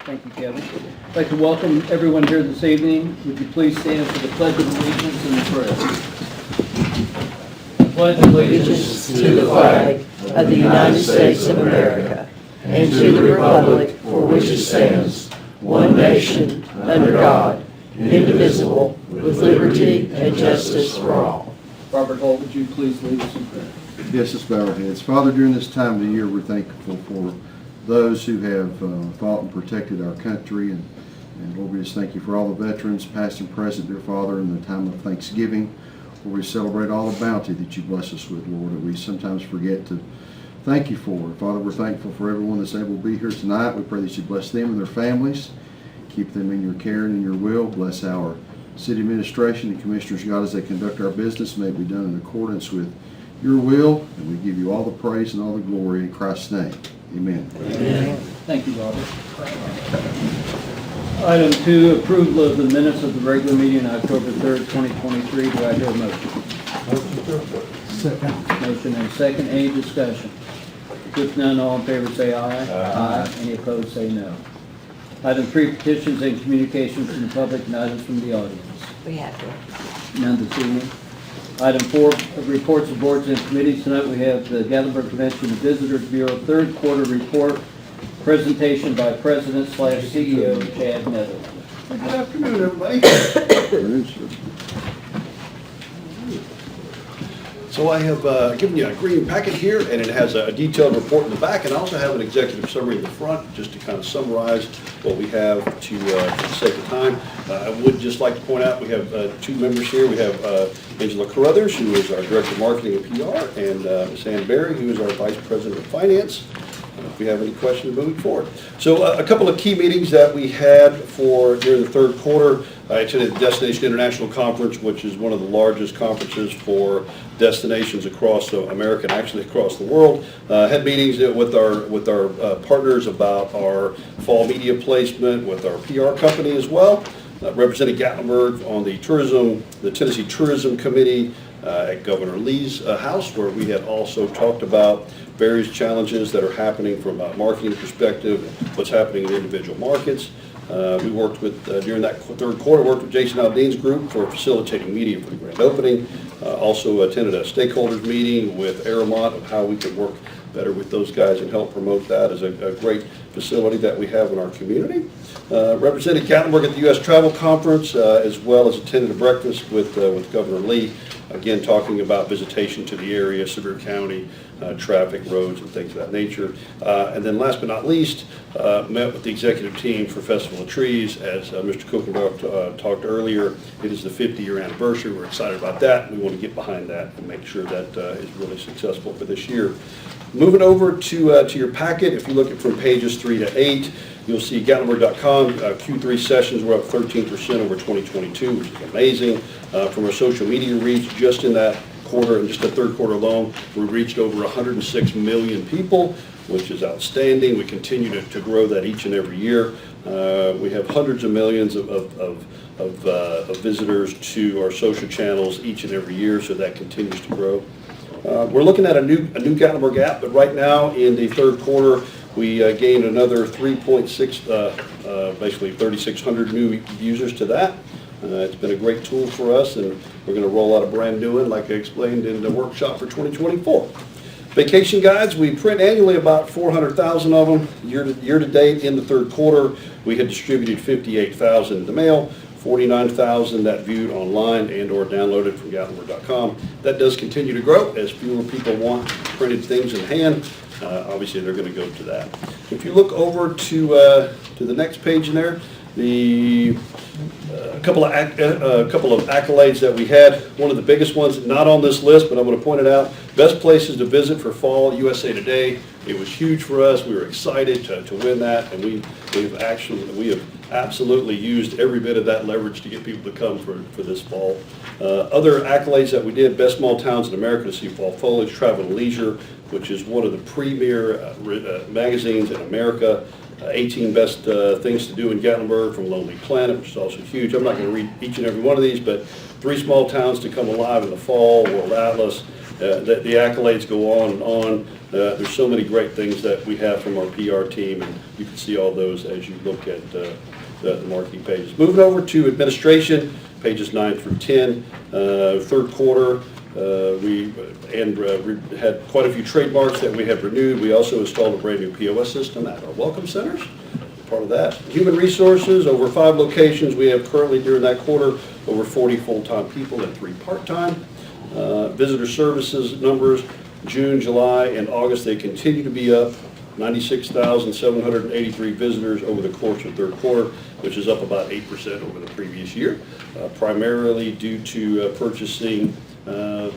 Thank you, Kevin. I'd like to welcome everyone here this evening. Would you please stand for the Pledge of Allegiance and the prayer? Pledge Allegiance to the flag of the United States of America and to the republic for which it stands, one nation, under God, indivisible, with liberty and justice for all. Robert Holt, would you please lead us in prayer? Yes, let's bow our heads. Father, during this time of the year, we're thankful for those who have fought and protected our country. And Lord, we just thank you for all the veterans, past and present, dear Father, in the time of Thanksgiving, where we celebrate all the bounty that you bless us with, Lord, that we sometimes forget to thank you for. Father, we're thankful for everyone that's able to be here tonight. We pray that you bless them and their families, keep them in your care and in your will. Bless our city administration and commissioners, God, as they conduct our business. May it be done in accordance with your will, and we give you all the praise and all the glory in Christ's name. Amen. Amen. Thank you, Robert. Item 2, approval of the minutes of the regular meeting October 3rd, 2023. Do I hear a motion? Second. Motion and second. Any discussion? If none, all in favor say aye. Aye. Any opposed say no. Item 3, petitions and communications from the public and items from the audience. We have to. None this evening. Item 4, reports of boards and committees. Tonight we have the Gatlinburg Convention and Visitors Bureau third quarter report, presentation by President/CEO Chad Netherland. Good afternoon, everybody. So I have given you a green packet here, and it has a detailed report in the back, and I also have an executive summary in the front, just to kind of summarize what we have to for the sake of time. I would just like to point out we have 2 members here. We have Angela Carruthers, who is our Director of Marketing and PR, and Ms. Ann Berry, who is our Vice President of Finance. If we have any questions moving forward. So a couple of key meetings that we had during the third quarter. I attended the Destination International Conference, which is one of the largest conferences for destinations across America and actually across the world. Had meetings with our partners about our fall media placement, with our PR company as well. Representing Gatlinburg on the Tennessee Tourism Committee at Governor Lee's house, where we had also talked about various challenges that are happening from a marketing perspective, what's happening in individual markets. We worked with, during that third quarter, worked with Jason Aldean's group for facilitating media for the grand opening. Also attended a stakeholders meeting with Aramont of how we could work better with those guys and help promote that as a great facility that we have in our community. Represented Gatlinburg at the U.S. Travel Conference, as well as attended a breakfast with Governor Lee, again talking about visitation to the area, Sevier County, traffic, roads, and things of that nature. And then last but not least, met with the executive team for Festival of Trees. As Mr. Kuchendorf talked earlier, it is the 50-year anniversary. We're excited about that. We want to get behind that and make sure that is really successful for this year. Moving over to your packet, if you look at from pages 3 to 8, you'll see Gatlinburg.com, Q3 sessions were up 13% over 2022, which is amazing. From our social media reach, just in that quarter, and just the third quarter alone, we reached over 106 million people, which is outstanding. We continue to grow that each and every year. We have hundreds of millions of visitors to our social channels each and every year, so that continues to grow. We're looking at a new Gatlinburg app, but right now in the third quarter, we gained another 3.6, basically 3,600 new users to that. It's been a great tool for us, and we're going to roll out a brand new one, like I explained in the workshop for 2024. Vacation guides, we print annually about 400,000 of them. Year to date in the third quarter, we had distributed 58,000 in the mail, 49,000 that viewed online and or downloaded from Gatlinburg.com. That does continue to grow as fewer people want printed things in hand. Obviously, they're going to go to that. If you look over to the next page in there, a couple of accolades that we had. One of the biggest ones, not on this list, but I'm going to point it out. Best places to visit for fall USA Today. It was huge for us. We were excited to win that, and we have absolutely used every bit of that leverage to get people to come for this fall. Other accolades that we did: Best Small Towns in America to see fall foliage, Travel and Leisure, which is one of the premier magazines in America. 18 best things to do in Gatlinburg from Lonely Planet, which is also huge. I'm not going to read each and every one of these, but 3 small towns to come alive in the fall, World Atlas, the accolades go on and on. There's so many great things that we have from our PR team, and you can see all those as you look at the marquee pages. Moving over to administration, pages 9 through 10. Third quarter, we had quite a few trademarks that we have renewed. We also installed a brand new POS system at our welcome centers. Part of that. Human resources, over 5 locations. We have currently during that quarter over 40 full-time people and 3 part-time. Visitor services numbers, June, July, and August, they continue to be up. 96,783 visitors over the course of third quarter, which is up about 8% over the previous year, primarily due to purchasing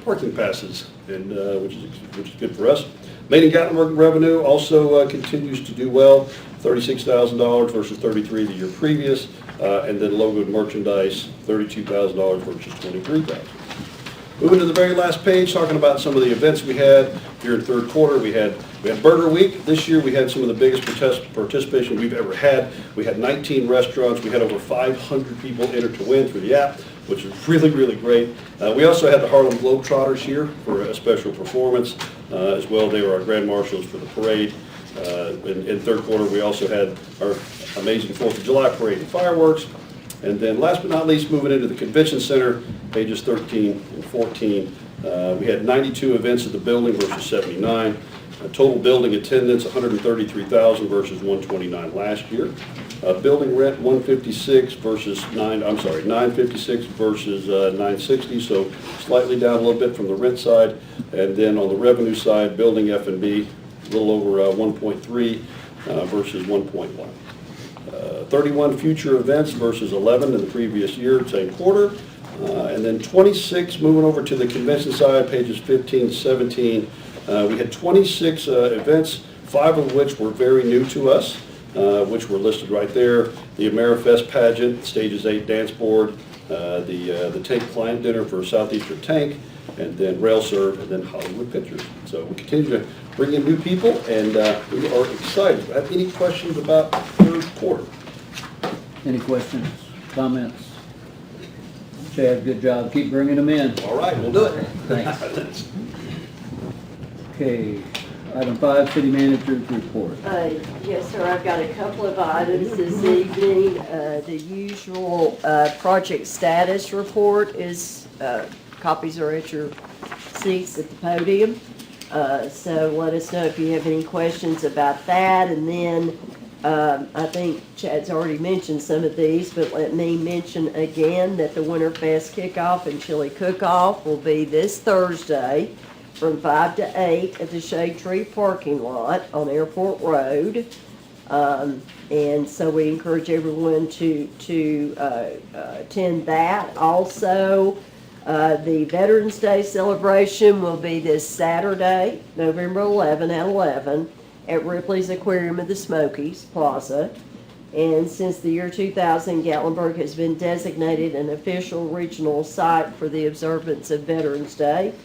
parking passes, and which is good for us. Main and Gatlinburg revenue also continues to do well, $36,000 versus $33,000 the year previous, and then logoed merchandise, $32,000 versus $23,000. Moving to the very last page, talking about some of the events we had during third quarter. We had Burger Week. This year we had some of the biggest participation we've ever had. We had 19 restaurants. We had over 500 people enter to win through the app, which was really, really great. We also had the Harlem Globetrotters here for a special performance as well. They were our grand marshals for the parade. In third quarter, we also had our amazing 4th of July parade and fireworks. And then last but not least, moving into the convention center, pages 13 and 14, we had 92 events at the building versus 79. Total building attendance, 133,000 versus 129 last year. Building rent, 156 versus 956 versus 960, so slightly down a little bit from the rent side. And then on the revenue side, building F&B, a little over 1.3 versus 1.1. 31 future events versus 11 in the previous year, same quarter. And then 26, moving over to the convention side, pages 15 to 17. We had 26 events, 5 of which were very new to us, which were listed right there. The AmeriFest pageant, Stages 8 dance board, the Tank Client Dinner for Southeastern Tank, and then Rail Serve, and then Hollywood Pictures. So we continue to bring in new people, and we are excited. Have any questions about third quarter? Any questions, comments? Chad, good job. Keep bringing them in. All right, we'll do it. Thanks. Okay, item 5, city manager's report. Yes, sir, I've got a couple of items this evening. The usual project status report is, copies are at your seats at the podium. So let us know if you have any questions about that. And then I think Chad's already mentioned some of these, but let me mention again that the Winterfest kickoff and chili cook-off will be this Thursday from 5 to 8 at the Shade Tree parking lot on Airport Road. And so we encourage everyone to attend that. Also, the Veterans Day celebration will be this Saturday, November 11 at 11 at Ripley's Aquarium of the Smokies Plaza. And since the year 2000, Gatlinburg has been designated an official regional site for the observance of Veterans Day,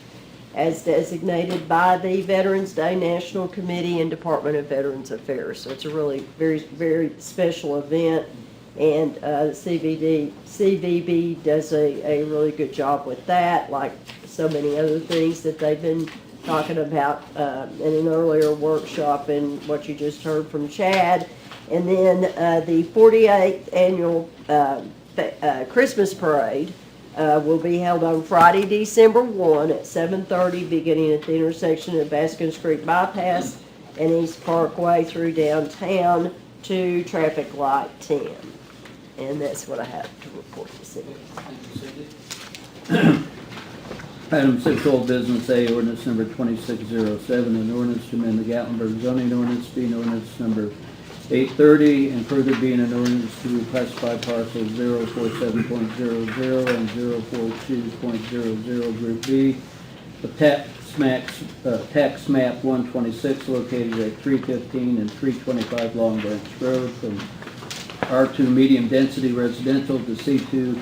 as designated by the Veterans Day National Committee and Department of Veterans Affairs. So it's a really very, very special event, and CVB does a really good job with that, like so many other things that they've been talking about in an earlier workshop and what you just heard from Chad. And then the 48th annual Christmas parade will be held on Friday, December 1 at 7:30, beginning at the intersection of Baskins Creek Bypass and East Parkway through downtown to traffic light 10. And that's what I have to report this evening. Item 6, old business A, ordinance number 2607, an ordinance to amend the Gatlinburg zoning ordinance, being ordinance number 830, and further being an ordinance to reclassify parcels 047.00 and 042.00 Group B of tax map 126 located at 315 and 325 Long Branch Road from R2 medium density residential to C2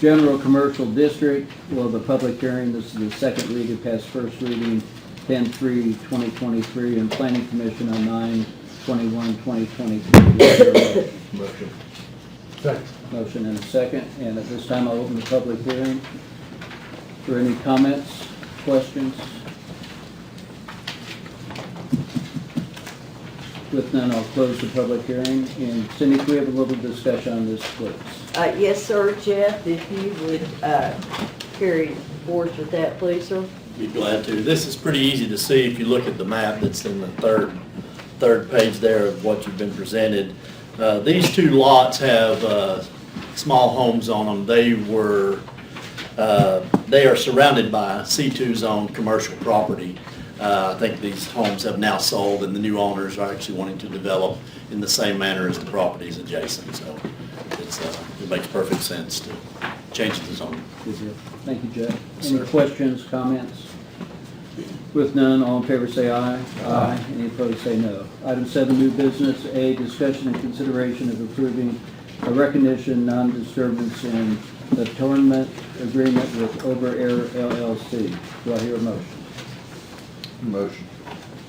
general commercial district. Well, the public hearing, this is the second reading, passed first reading 10/3/2023, and planning commission on 9/21/2023. Motion. Second. Motion and a second, and at this time I'll open the public hearing. For any comments, questions? With none, I'll close the public hearing. And Cindy, can we have a little discussion on this, please? Yes, sir, Jeff, if you would carry forth with that, please, sir. Be glad to. This is pretty easy to see if you look at the map that's in the third page there of what you've been presented. These two lots have small homes on them. They are surrounded by C2 zone commercial property. I think these homes have now sold and the new owners are actually wanting to develop in the same manner as the properties adjacent. So it makes perfect sense to change the zone. Good deal. Thank you, Jeff. Yes, Any sir. questions, comments? With none, all in favor say aye. Aye. Any opposed say no. Item 7, new business. A, discussion and consideration of approving a recognition, non-disturbance, and attornment agreement with Over Air LLC. Do I hear a motion? Motion.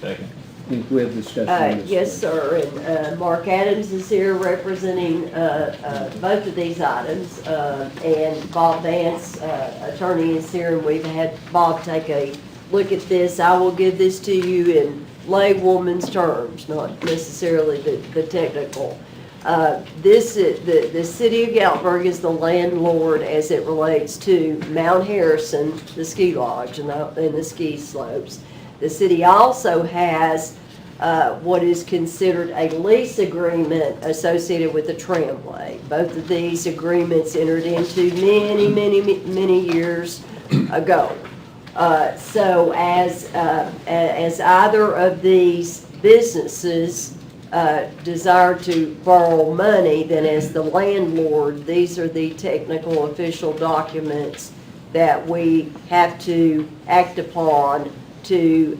Second. I think we have discussion on this. Yes, sir, and Mark Adams is here representing both of these items, and Bob Vance, attorney, is here, and we've had Bob take a look at this. I will give this to you in laywoman's terms, not necessarily the technical. The city of Gatlinburg is the landlord as it relates to Mount Harrison, the ski lodge, and the ski slopes. The city also has what is considered a lease agreement associated with the tramway. Both of these agreements entered into many years ago. So as either of these businesses desire to borrow money, then as the landlord, these are the technical official documents that we have to act upon to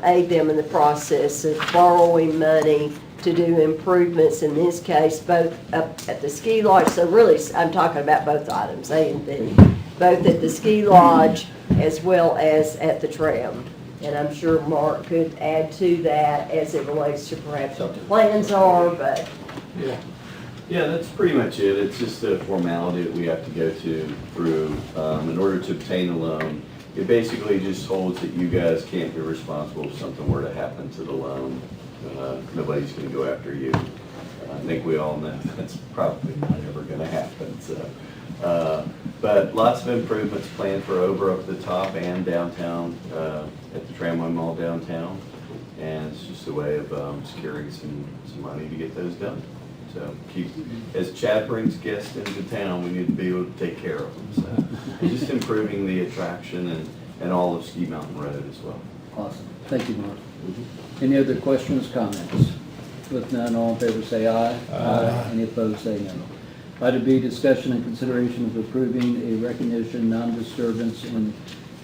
aid them in the process of borrowing money to do improvements, in this case, both up at the ski lodge. So really, I'm talking about both items, A and B, both at the ski lodge as well as at the tram. And I'm sure Mark could add to that as it relates to perhaps what the plans are, but. Yeah, that's pretty much it. It's just a formality that we have to go through in order to obtain a loan. It basically just holds that you guys can't be responsible if something were to happen to the loan. Nobody's going to go after you. I think we all know that's probably not ever going to happen. So, but lots of improvements planned for over up the top and downtown at the Tramway Mall downtown. And it's just a way of securing some money to get those done. So as Chad brings guests into town, we need to be able to take care of them. So just improving the attraction and all of Ski Mountain Road as well. Awesome. Thank you, Mark. Any other questions, comments? With none, all in favor say aye. Aye. Any opposed say no. Item B, discussion and consideration of approving a recognition, non-disturbance, and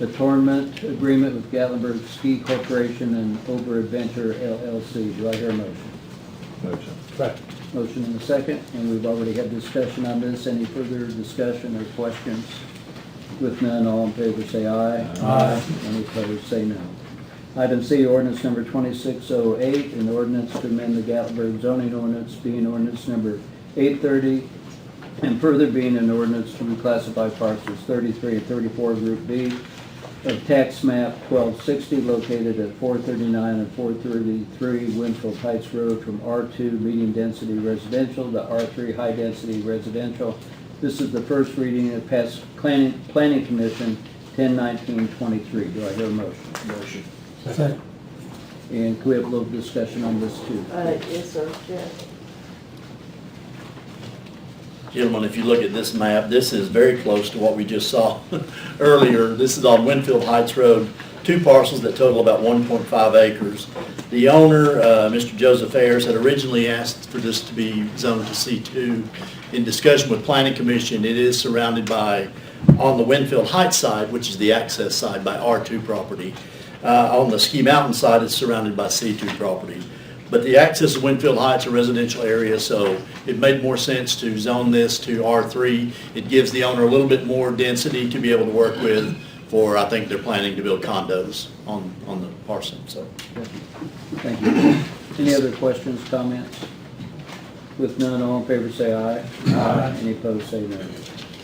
attornment agreement with Gatlinburg Ski Corporation and Over Adventure LLC. Do I hear a motion? Motion. Second. Motion and a second, and we've already had discussion on this. Any further discussion or questions? With none, all in favor say aye. Aye. Any opposed say no. Item C, ordinance number 2608, an ordinance to amend the Gatlinburg zoning ordinance, being ordinance number 830, and further being an ordinance to reclassify parcels 33 and 34 Group B of tax map 1260 located at 439 and 433 Winfield Heights Road from R2 medium density residential to R3 high density residential. This is the first reading of past Planning Commission 10/19/23. Do I hear a motion? Motion. Second. And can we have a little discussion on this too? Yes, sir, Jeff. Gentlemen, if you look at this map, this is very close to what we just saw earlier. This is on Winfield Heights Road, two parcels that total about 1.5 acres. The owner, Mr. Joseph Ayers, had originally asked for this to be zoned to C2. In discussion with Planning Commission, it is surrounded by, on the Winfield Heights side, which is the access side, by R2 property. On the Ski Mountain side, it's surrounded by C2 property. But the access to Winfield Heights, a residential area, so it made more sense to zone this to R3. It gives the owner a little bit more density to be able to work with for, I think they're planning to build condos on the parcel, so. Thank you. Any other questions, comments? With none, all in favor say aye. Aye. Any opposed say no.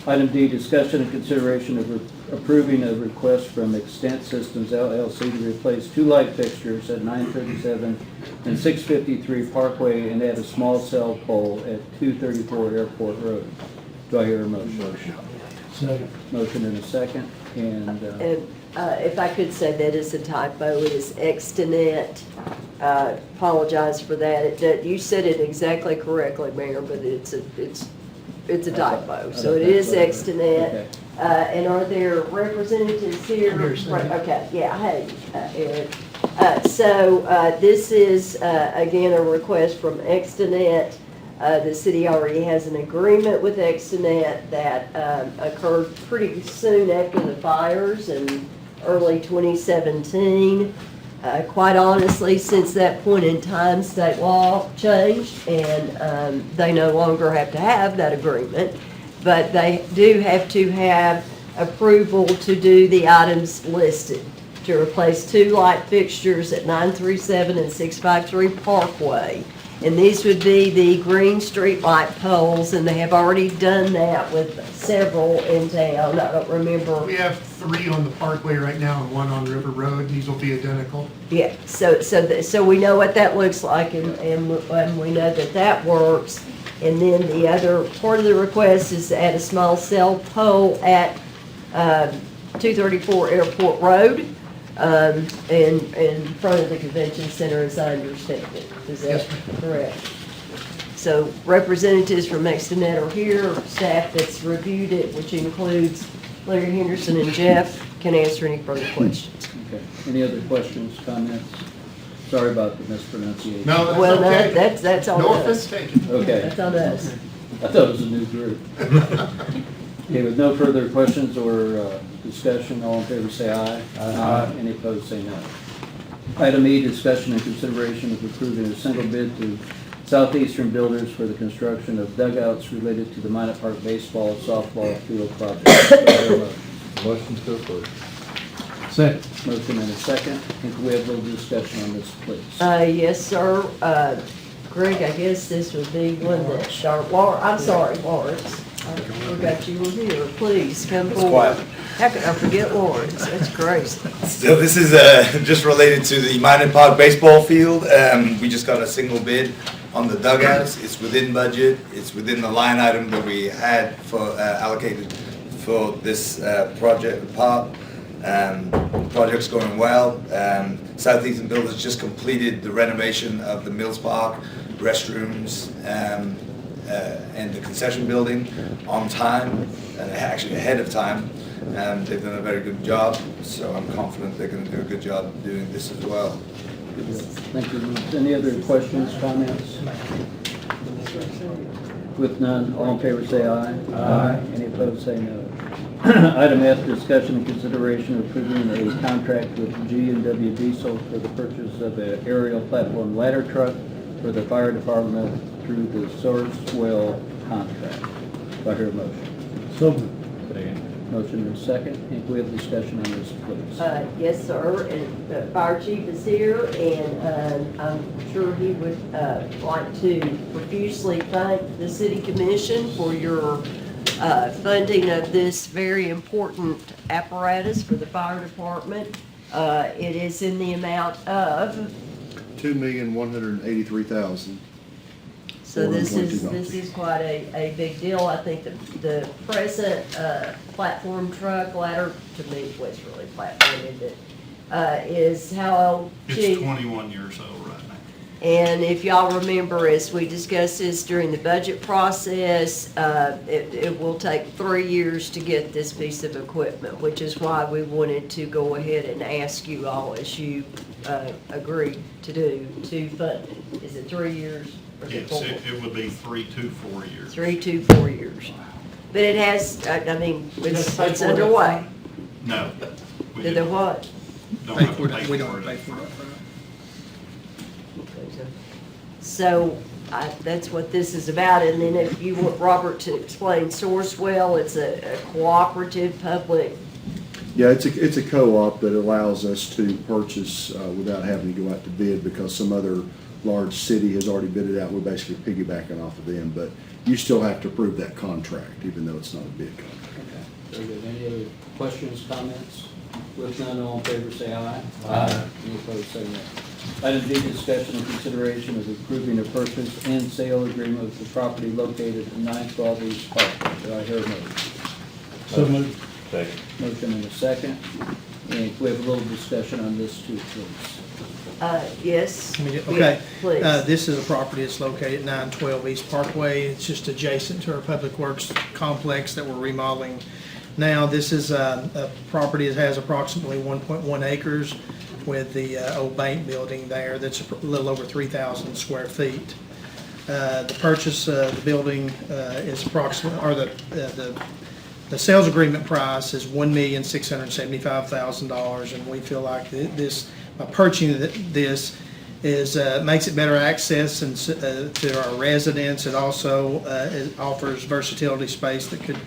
Item D, discussion and consideration of approving a request from Extent Systems LLC to replace two light fixtures at 937 and 653 Parkway and add a small cell pole at 234 Airport Road. Do I hear a motion? Second. Motion and a second, and, And if I could say that is a typo, it is Extenet. Apologize for that. You said it exactly correctly, Mayor, but it's a typo. So it is Extenet. okay. And are there representatives here? I'm here, Cindy. Right, okay, yeah, hey, Eric. So this is, again, a request from Extenet. The city already has an agreement with Extenet that occurred pretty soon after the fires in early 2017. Quite honestly, since that point in time, state law changed, and they no longer have to have that agreement, but they do have to have approval to do the items listed, to replace two light fixtures at 937 and 653 Parkway. And these would be the green street light poles, and they have already done that with several in town. I don't remember. We have 3 on the Parkway right now and 1 on River Road. These will be identical. Yeah, so we know what that looks like, and we know that that works. And then the other part of the request is to add a small cell pole at 234 Airport Road, in front of the convention center, as I understand it. Is that Yes, correct? So representatives from Extenet are here, staff that's reviewed it, which includes Larry Henderson and Jeff, can answer any further questions. Okay. Any other questions, comments? Sorry about the mispronunciation. No, that's Well, no, okay. that's on No us. offense taken. Okay. That's on us. I thought it was a new group. Okay, with no further questions or discussion, all in favor say aye. Aye. Any opposed say no. Item E, discussion and consideration of approving a single bid to Southeastern Builders for the construction of dugouts related to the Minot Park baseball and softball field project. Do I hear a motion? Motion to approve. Second. Motion and a second. Can we have a little discussion on this, please? Yes, sir. Greg, I guess this would be one that, I'm sorry, Lawrence. I forgot you were here. Please, come forward. quiet. How could I forget Lawrence? That's crazy. So this is just related to the Minot Park baseball field. We just got a single bid on the dugouts. It's within budget. It's within the line item that we had for allocated for this project park. Project's going well. Southeastern Builders just completed the renovation of the Mills Park, restrooms, and the concession building on time, and actually ahead of time. They've done a very good job, so I'm confident they're going to do a good job doing this as well. Thank you. Any other questions, comments? With none, all in favor say aye. Aye. Any opposed say no. Item F, discussion and consideration of approving a contract with G&W Diesel for the purchase of an aerial platform ladder truck for the fire department through the Sourcewell contract. Do I hear a motion? So moved. Second. Motion and a second. And we have discussion on this, please. Yes, sir, and the fire chief is here, and I'm sure he would like to profusely thank the city commission for your funding of this very important apparatus for the fire department. It is in the amount of, $2,183,000. so this is quite a big deal. I think the present platform truck, ladder, to me, well, it's really platform, isn't it? Is how old, Chief? It's 21 years old right now. And if y'all remember, as we discussed this during the budget process, it will take 3 years to get this piece of equipment, which is why we wanted to go ahead and ask you all, as you agreed to do, to fund it. Is it 3 years or is it Yes, 4? it would be 3 to 4 years. 3 to 4 years. But it has, I mean, it's underway. No. we Did they didn't- what? Don't have to pay for it. So that's what this is about. And then if you want Robert to explain Sourcewell, it's a cooperative public. Yeah, it's a co-op that allows us to purchase without having to go out to bid because some other large city has already bid it out. We're basically piggybacking off of them, but you still have to approve that contract, even though it's not a bid contract. Very good. Any other questions, comments? With none, all in favor, say aye. Aye. Any opposed, say no. Item D, discussion and consideration of approving a purchase and sale agreement with the property located at 912 East Park. Do I hear a motion? So moved. Second. Motion and a second. And we have a little discussion on this too, please. Yes. Okay. Please. This is a property that's located at 912 East Parkway. It's just adjacent to our Public Works complex that we're remodeling now. This is a property that has approximately 1.1 acres with the old bank building there that's a little over 3,000 square feet. The purchase of the building is approximately, or the sales agreement price is $1,675,000, and we feel like this, by purchasing this, makes it better access and to our residents. It also it offers versatility space that could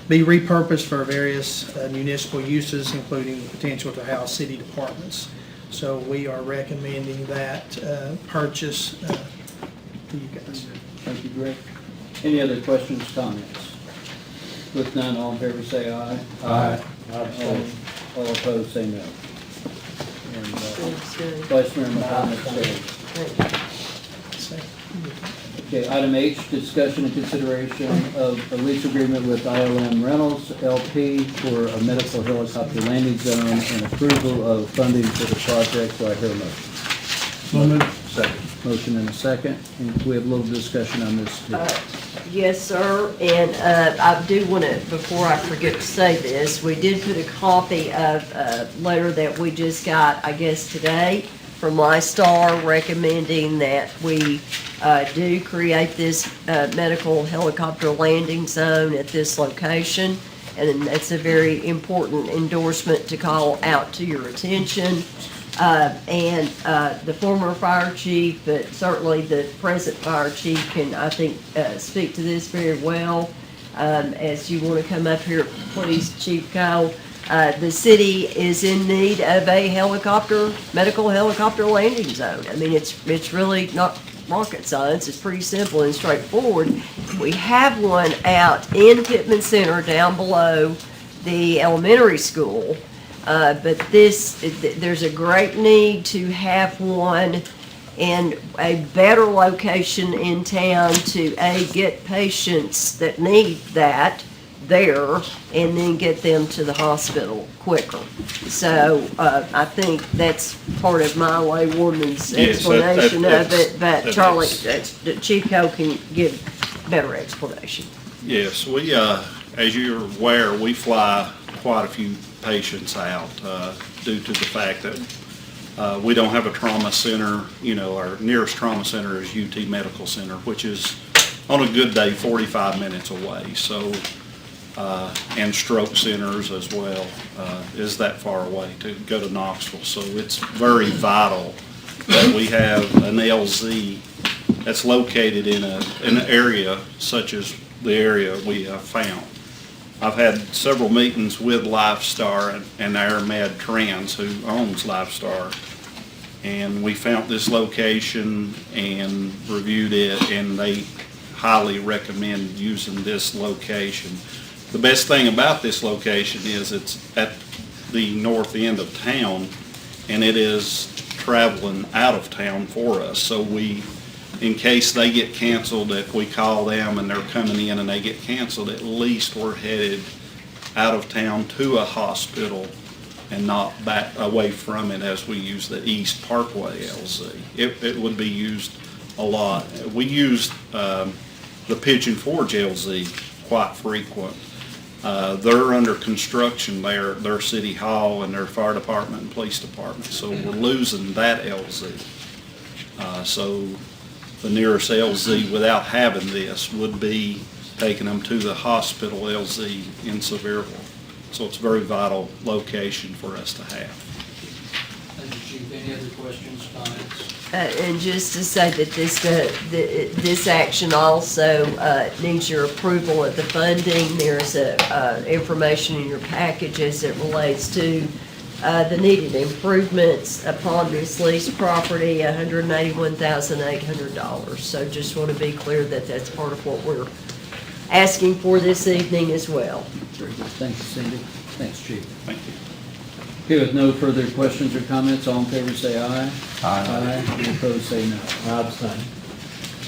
be repurposed for various municipal uses, including potential to house city departments. So we are recommending that purchase to you guys. Thank you, Greg. Any other questions, comments? With none, all in favor, say aye. Aye. All opposed, say no. And That's good. Vice Mayor McCormick stays. Thank Okay, item H, discussion and consideration of a lease agreement with ILM Rentals LP for a medical helicopter landing zone and approval of funding for the project. Do I hear a motion? So moved. Second. Motion and a second. And we have a little discussion on this too. Yes, sir, and I do want to, before I forget to say this, we did put a copy of a letter that we just got, I guess, today from MyStar recommending that we do create this medical helicopter landing zone at this location. And that's a very important endorsement to call out to your attention. And the former fire chief, but certainly the present fire chief can, I think, speak to this very well. As you want to come up here, please, Chief Kyle. The city is in need of a medical helicopter landing zone. I mean, it's really not rocket science. It's pretty simple and straightforward. We have one out in Pittman Center down below the elementary school. But there's a great need to have one in a better location in town to, get patients that need that there and then get them to the hospital quicker. So, I think that's part of my laywoman's Yes, explanation of that's- it, but that Charlie, is- Chief Cole can give better explanation. Yes, we, as you're aware, we fly quite a few patients out due to the fact that we don't have a trauma center. You know, our nearest trauma center is UT Medical Center, which is on a good day 45 minutes away. So, and stroke centers as well is that far away to go to Knoxville. So it's very vital that we have an LZ that's located in an area such as the area we have found. I've had several meetings with Lifestar and AirMed Trans, who owns Lifestar, and we found this location and reviewed it, and they highly recommend using this location. The best thing about this location is it's at the north end of town, and it is traveling out of town for us. So we, in case they get canceled, if we call them and they're coming in and they get canceled, at least we're headed out of town to a hospital and not back away from it as we use the East Parkway LZ. It would be used a lot. We use the Pigeon Forge LZ quite frequent. They're under construction there, their city hall and their fire department and police department, so we're losing that LZ. So the nearest LZ without having this would be taking them to the hospital LZ in Sevierville. So it's a very vital location for us to have. Thank you, Chief. Any other questions, comments? And just to say that this action also needs your approval of the funding. There's information in your package as it relates to the needed improvements upon this leased property, $181,800. So just want to be clear that that's part of what we're asking for this evening as well. Very good. Thank you, Cindy. Thanks, Chief. Thank you. Okay, with no further questions or comments, all in favor say aye. Aye. Any opposed, say no.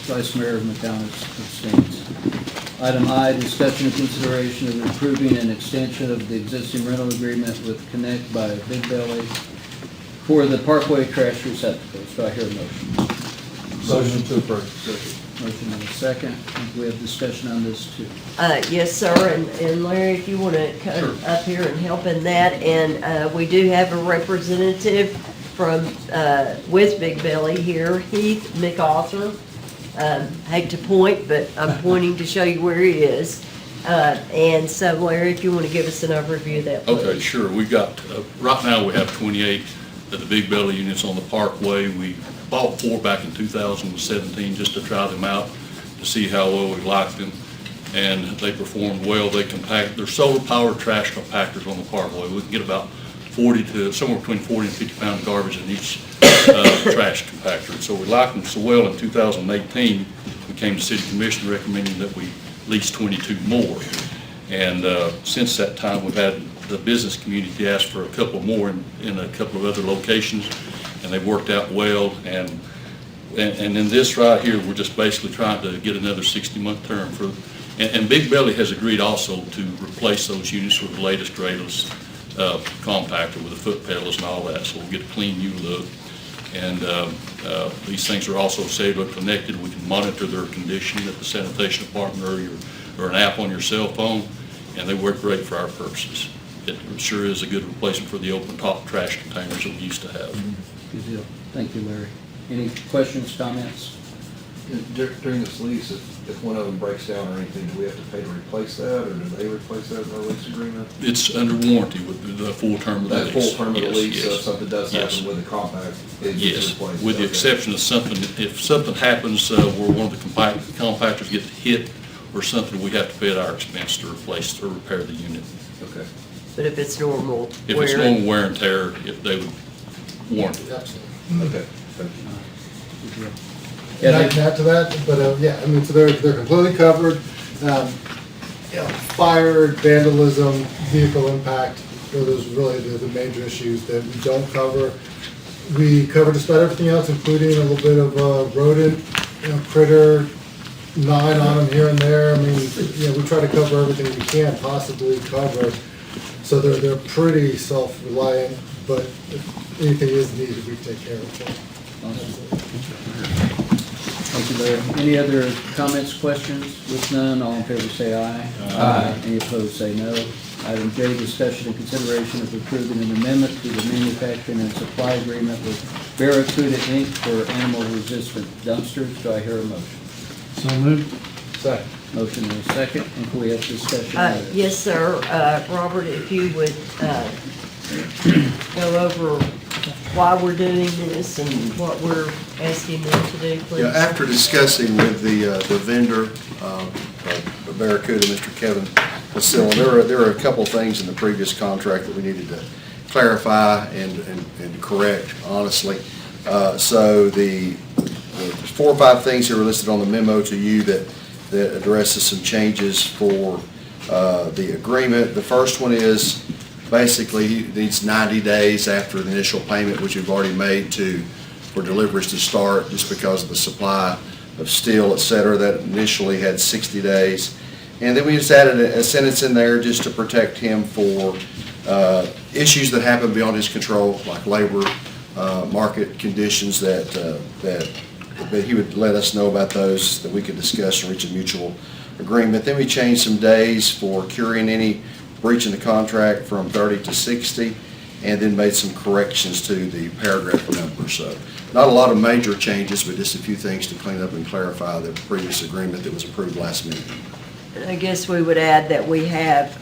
Vice Mayor McCown abstains. Item I, discussion and consideration of approving an extension of the existing rental agreement with Connect by Big Belly for the Parkway trash receptacles. Do I hear a motion? Motion to approve. Motion and a second. We have discussion on this too. Yes, sir, and Larry, if you want to come up here and help in that, and we do have a representative from, with Big Belly here, Heath McArthur. Hate to point, but I'm pointing to show you where he is. And so Larry, if you want to give us an overview of that, please. Okay, sure. We got, right now we have 28 of the Big Belly units on the Parkway. We bought 4 back in 2017 just to try them out, to see how well we liked them. And they performed well. They're solar powered trash compactors on the Parkway. We can get about 40 to, somewhere between 40 and 50 pounds of garbage in each trash compactor. So we liked them so well in 2018, we came to City Commission recommending that we lease 22 more. And since that time, we've had the business community ask for a couple more in a couple of other locations, and they've worked out well. And in this right here, we're just basically trying to get another 60-month term for, and Big Belly has agreed also to replace those units with the latest, greatest compactor with the foot pedals and all that, so we'll get a clean new look. And these things are also cellular connected. We can monitor their condition at the sanitation department or an app on your cell phone, and they work great for our purposes. It sure is a good replacement for the open top trash containers that we used to have. Good deal. Thank you, Larry. Any questions, comments? During this lease, if one of them breaks down or anything, do we have to pay to replace that, or do they replace that in our lease agreement? It's under warranty with the full term of the lease. That full term of the Yes, lease, so yes. if something does Yes. happen with the compact, it Yes, gets replaced? with the Okay. exception of something, if something happens where one of the compactors gets hit or something, we have to pay at our expense to replace or repair the unit. Okay. But if it's normal If it's wear, normal wear and tear, they would warrant it. Okay. Thank you. Good deal. And I Yeah, can add to that, but yeah, I mean, so they're completely covered. Fire, vandalism, vehicle impact, those are really the major issues that we don't cover. We cover just about everything else, including a little bit of rodent, critter, gnawing on them here and there. I mean, we try to cover everything we can possibly cover. So they're pretty self-reliant, but if anything is needed, we take care of it. Thank you, Larry. Any other comments, questions? With none, all in favor say aye. Aye. Any opposed, say no. Item J, discussion and consideration of approving an amendment to the manufacturing and supply agreement with Barracuda Inc. for animal-resistant dumpsters. Do I hear a motion? So moved. Second. Motion and a second, and can we have discussion on it? yes, sir. Robert, if you would go over why we're doing this and what we're asking them to do, please. Yeah, after discussing with the vendor, Barracuda, Mr. Kevin Vasilla, there are a couple things in the previous contract that we needed to clarify and correct, honestly. So there's 4 or 5 things that were listed on the memo to you that addresses some changes for the agreement. The first one is basically he needs 90 days after the initial payment, which we've already made for deliveries to start, just because of the supply of steel, et cetera. That initially had 60 days. And then we just added a sentence in there just to protect him for issues that happen beyond his control, like labor, market conditions that he would let us know about those, that we could discuss and reach a mutual agreement. Then we changed some days for curing any breach in the contract from 30 to 60, and then made some corrections to the paragraph number. So not a lot of major changes, but just a few things to clean up and clarify the previous agreement that was approved last meeting. I guess we would add that we have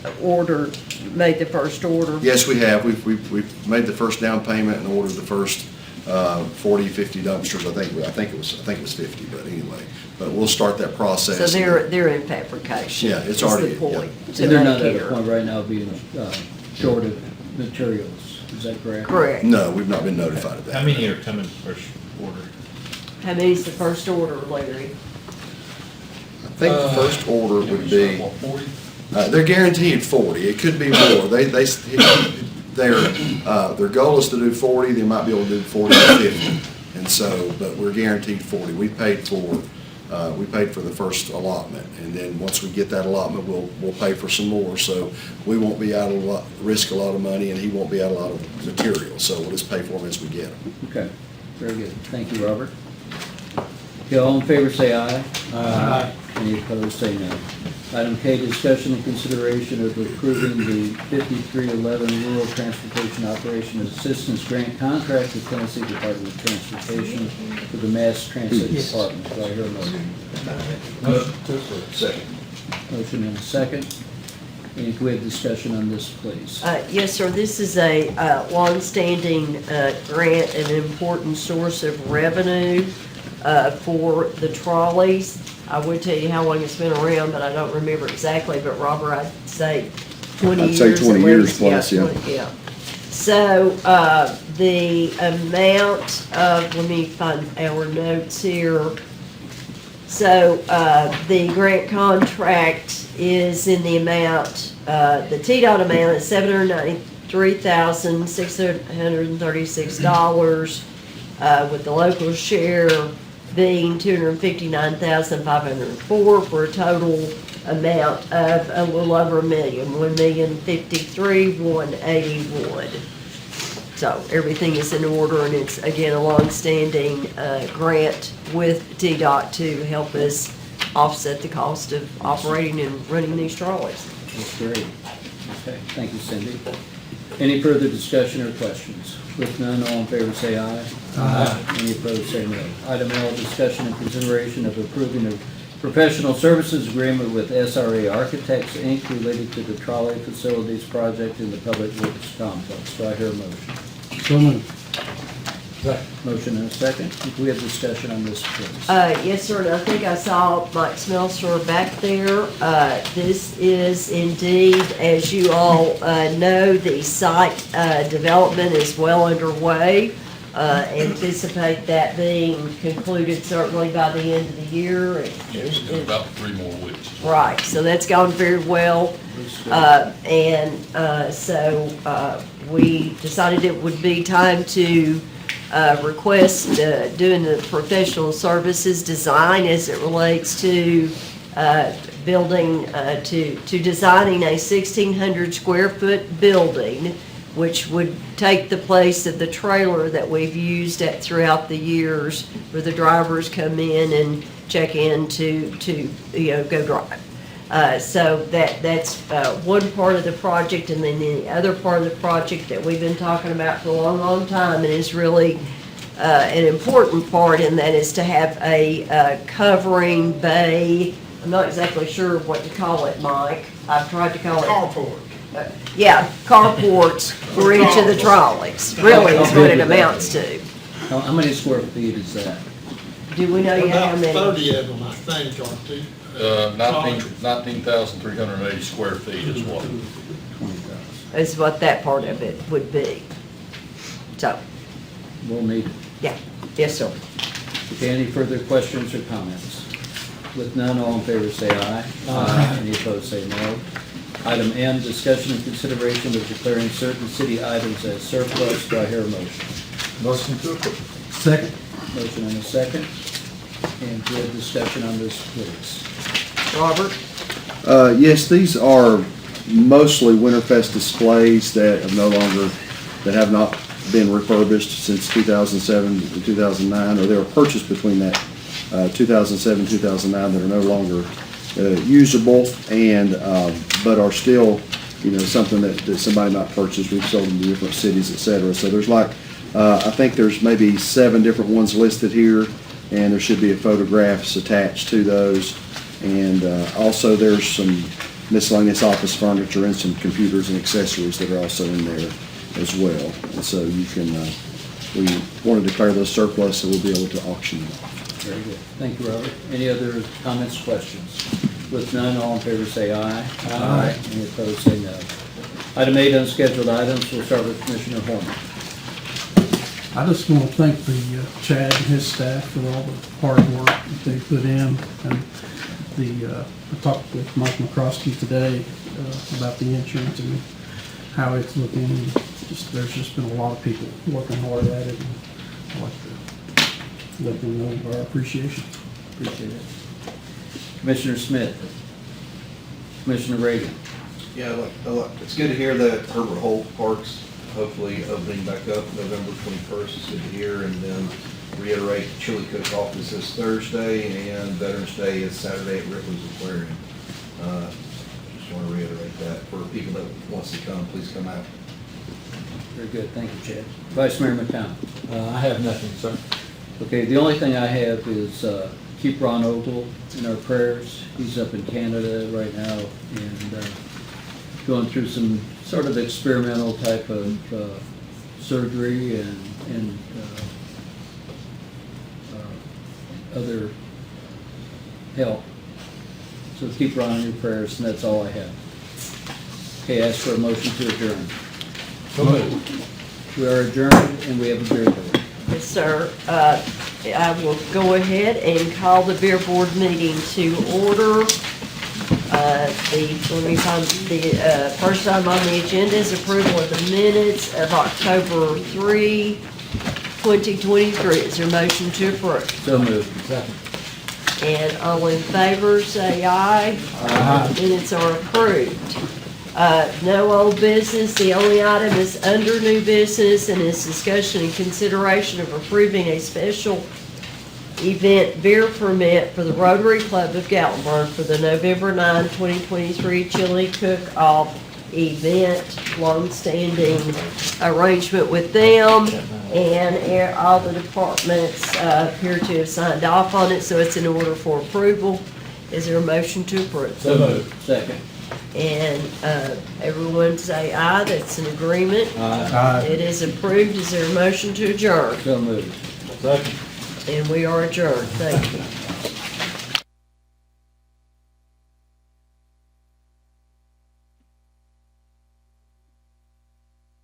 made the first order. Yes, we have. We've made the first down payment and ordered the first 40, 50 dumpsters. I think it was 50, but anyway. But we'll start that process. So they're in fabrication. Yeah, it's is already- the point And to they're make not at a here. point right now being short of materials. Is that correct? Correct. No, we've not been notified of that. How many are coming first order? How many's the first order, Larry? I think the first order would be, They're guaranteed 40. It could be more. Their goal is to do 40. They might be able to do 40 or 50. And so, but we're guaranteed 40. We paid for the first allotment, and then once we get that allotment, we'll pay for some more. So we won't be out of risk a lot of money, and he won't be out a lot of material. So we'll just pay for them as we get them. Okay, very good. Thank you, Robert. Okay, all in favor say aye. Aye. Any opposed say no. Item K, discussion and consideration of approving the 5311 Rural Transportation Operation Assistance Grant Contract with Tennessee Department of Transportation for the Mass Transit Department. Do I hear a motion? Second. Motion and a second. And can we have discussion on this, please? Yes, sir. This is a longstanding grant, an important source of revenue for the trolleys. I would tell you how long it's been around, but I don't remember exactly. But Robert, I'd say 20 years. I'd say 20 at years least. plus, yeah. 20, yeah. So the amount of, let me find our notes here. So the grant contract is in the amount, the TDOT amount is $793,636, with the local share being $259,504 for a total amount of a little over $1 million, $1,053,181. So everything is in order, and it's again a long-standing grant with TDOT to help us offset the cost of operating and running these trolleys. That's great. Okay, thank you, Cindy. Any further discussion or questions? With none, all in favor say aye. Aye. Any opposed say no. Item L, discussion and consideration of approving a professional services agreement with SRA Architects, Inc. related to the trolley facilities project in the Public Works Complex. Do I hear a motion? So moved. Motion and a second. Can we have discussion on this, please? Yes, sir, and I think I saw Mike Smelser back there. This is indeed, as you all know, the site development is well underway. Anticipate that being concluded certainly by the end of the year. Yes, in about 3 more weeks. Right, so that's gone very well. So we decided it would be time to request doing the professional services design as it relates to building, to designing a 1,600 square foot building, which would take the place of the trailer that we've used throughout the years, where the drivers come in and check in to go drive. So that's one part of the project, and then the other part of the project that we've been talking about for a long, long time, and is really an important part, and that is to have a covering bay. I'm not exactly sure what to call it, Mike. I've tried to call it. Carport. Yeah, carports for each of the trolleys, really is what it amounts to. How many square feet is that? Do we know yet how About many? 30 of them, I think, aren't they? 19,380 square feet is what. 20,000. Is what that part of it would be. So, We'll need it. yeah, yes, sir. Okay, any further questions or comments? With none, all in favor say aye. Aye. Any opposed say no. Item M, discussion and consideration of declaring certain city items as surplus. Do I hear a motion? Motion to approve. Second. Motion and a second. And good discussion on this, please. Robert? Yes, these are mostly Winterfest displays that have not been refurbished since 2007 and 2009, or they were purchased between that 2007 and 2009 that are no longer usable, and but are still, something that somebody might purchase. We've sold them to different cities, etc. So there's I think there's maybe 7 different ones listed here, and there should be photographs attached to those. And also there's some miscellaneous office furniture and some computers and accessories that are also in there as well. And so you can, we want to declare those surplus, so we'll be able to auction them off. Very good. Thank you, Robert. Any other comments, questions? With none, all in favor say aye. Aye. Any opposed say no. Item 8, unscheduled items. We'll start with Commissioner Horner. I just want to thank Chad and his staff for all the hard work that they put in. And I talked with Mike McCroskey today, about the insurance and how it's looking. There's just been a lot of people working hard at it. And I'd like to let them know our appreciation. Appreciate it. Commissioner Smith. Commissioner Reagan. Yeah, it's good to hear that Herbert Holt Park's hopefully opening back up November 21st. It's good to hear, and then reiterate the chili cook-off is this Thursday, and Veterans Day is Saturday at Ripley's Aquarium. Just want to reiterate that. For people that wants to come, please come out. Very good, thank you, Chad. Vice Mayor McCown. I have nothing, sir. Okay, the only thing I have is keep Ron Ogle in our prayers. He's up in Canada right now and going through some sort of experimental type of surgery and other help. So keep Ron in your prayers, and that's all I have. Okay, ask for a motion to adjourn. So moved. We are adjourned, and we have a beer board. Yes, sir. I will go ahead and call the beer board meeting to order. Let me find the first item on the agenda is approval of the minutes of October 3, 2023. Is there a motion to approve? So moved. Second. And all in favor, say aye. Aye. Minutes are approved. No old business. The only item is under new business and is discussion and consideration of approving a special event beer permit for the Rotary Club of Gatlinburg for the November 9, 2023 chili cook-off event. Long-standing arrangement with them, and all the departments appear to have signed off on it, so it's in order for approval. Is there a motion to approve? So moved. Second. And everyone say aye, that's an agreement. Aye. It is approved. Is there a motion to adjourn? So moved. Second. And we are adjourned. Thank you.